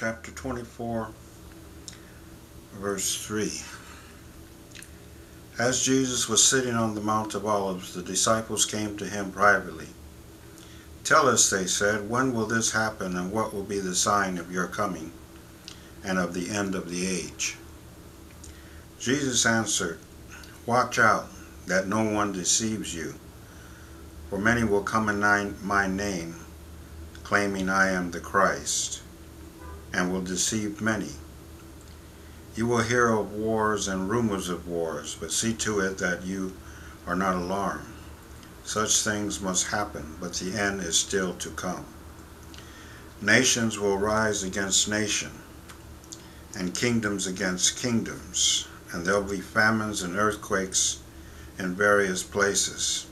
chapter 24, verse 3. As Jesus was sitting on the Mount of Olives, the disciples came to him privately. "Tell us," they said, "when will this happen, and what will be the sign of your coming and of the end of the age?" Jesus answered, "Watch out that no one deceives you, for many will come in my name, claiming I am the Christ, and will deceive many. You will hear of wars and rumors of wars, but see to it that you are not alarmed. Such things must happen, but the end is still to come. Nations will rise against nation, and kingdoms against kingdoms, and there will be famines and earthquakes in various places.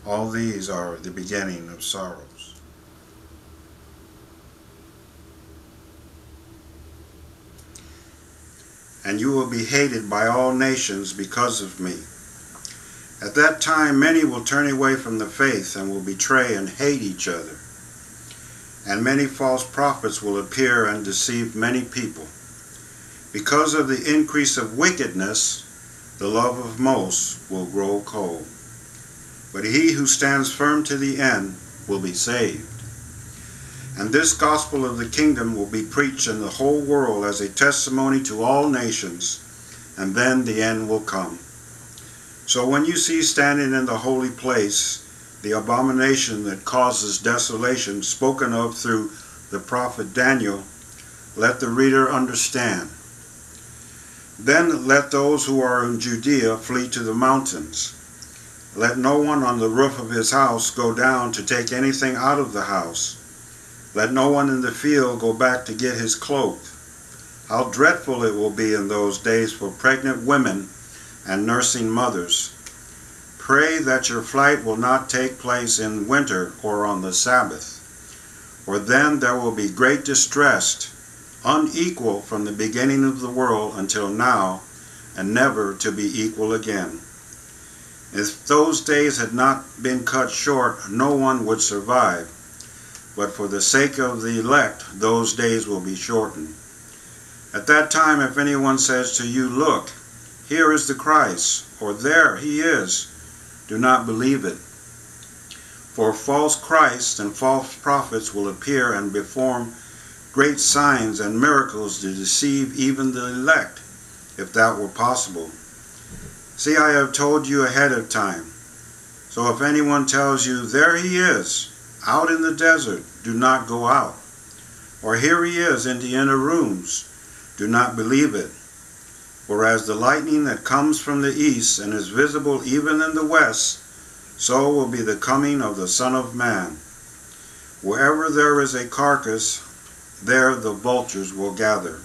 All these are the beginning of sorrows. And you will be hated by all nations because of me. At that time many will turn away from the faith and will betray and hate each other. And many false prophets will appear and deceive many people. Because of the increase of wickedness, the love of most will grow cold. But he who stands firm to the end will be saved. And this gospel of the kingdom will be preached in the whole world as a testimony to all nations, and then the end will come. So when you see standing in the holy place the abomination that causes desolation spoken of through the prophet Daniel, let the reader understand. Then let those who are in Judea flee to the mountains. Let no one on the roof of his house go down to take anything out of the house. Let no one in the field go back to get his cloak. How dreadful it will be in those days for pregnant women and nursing mothers. Pray that your flight will not take place in winter or on the Sabbath, for then there will be great distress, unequal from the beginning of the world until now, and never to be equal again. If those days had not been cut short, no one would survive. But for the sake of the elect, those days will be shortened. At that time, if anyone says to you, 'Look, here is the Christ,' or 'There he is,' do not believe it. For false Christs and false prophets will appear and perform great signs and miracles to deceive even the elect, if that were possible. See, I have told you ahead of time. So if anyone tells you, 'There he is, out in the desert,' do not go out. Or 'Here he is in the inner rooms,' do not believe it. For as the lightning that comes from the east and is visible even in the west, so will be the coming of the Son of Man. Wherever there is a carcass, there the vultures will gather.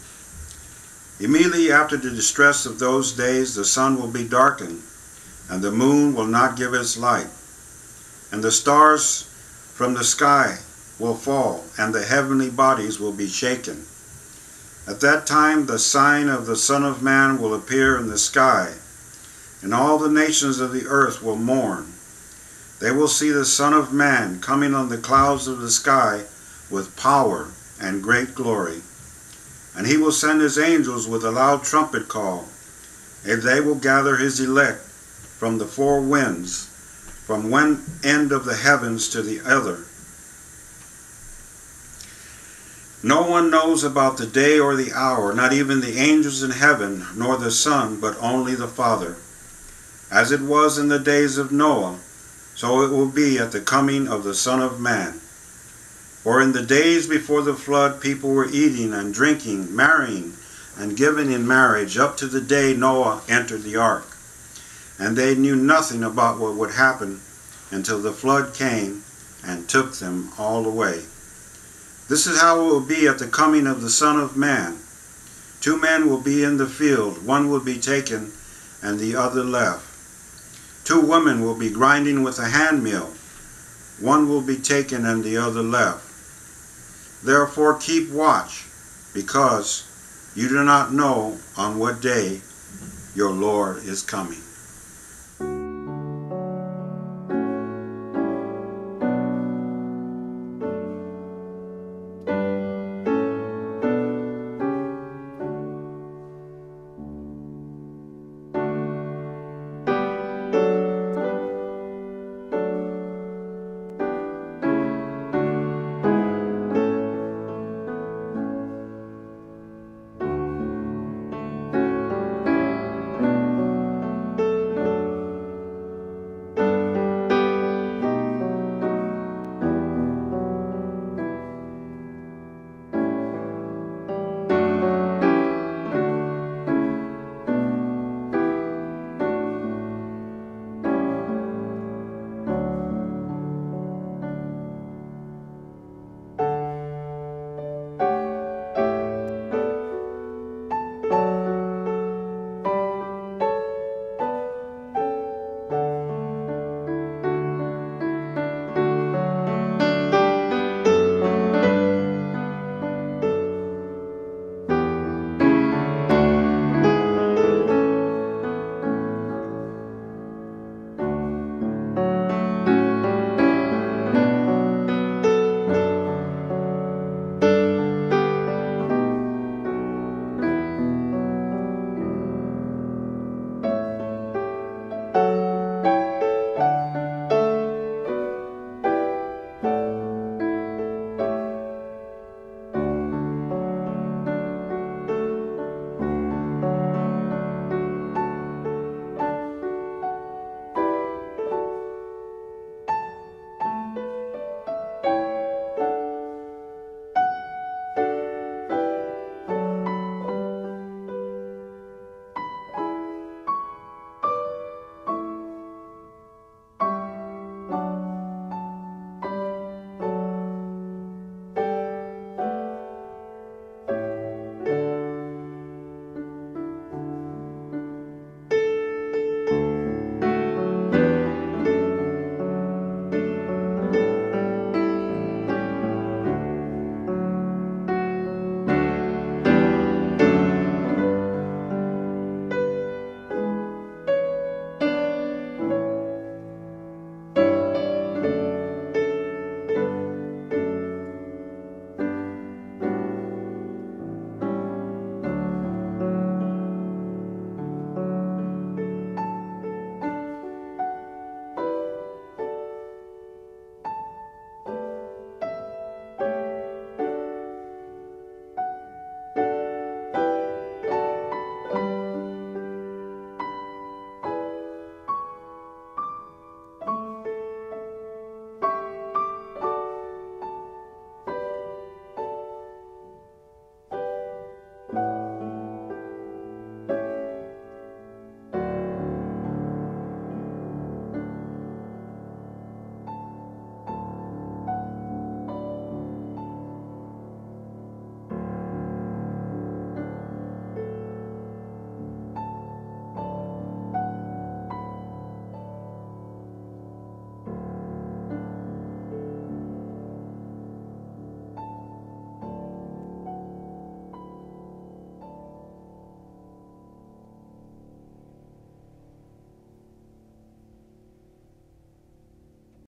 Immediately after the distress of those days, the sun will be darkened, and the moon will not give its light, and the stars from the sky will fall, and the heavenly bodies will be shaken. At that time the sign of the Son of Man will appear in the sky, and all the nations of the earth will mourn. They will see the Son of Man coming on the clouds of the sky with power and great glory. And he will send his angels with a loud trumpet call, and they will gather his elect from the four winds, from one end of the heavens to the other. No one knows about the day or the hour, not even the angels in heaven, nor the Son, but only the Father. As it was in the days of Noah, so it will be at the coming of the Son of Man. For in the days before the flood, people were eating and drinking, marrying, and giving in marriage up to the day Noah entered the ark. And they knew nothing about what would happen until the flood came and took them all away. This is how it will be at the coming of the Son of Man. 2 men will be in the field, one will be taken and the other left. 2 women will be grinding with a handmill, one will be taken and the other left. Therefore keep watch, because you do not know on what day your Lord is coming."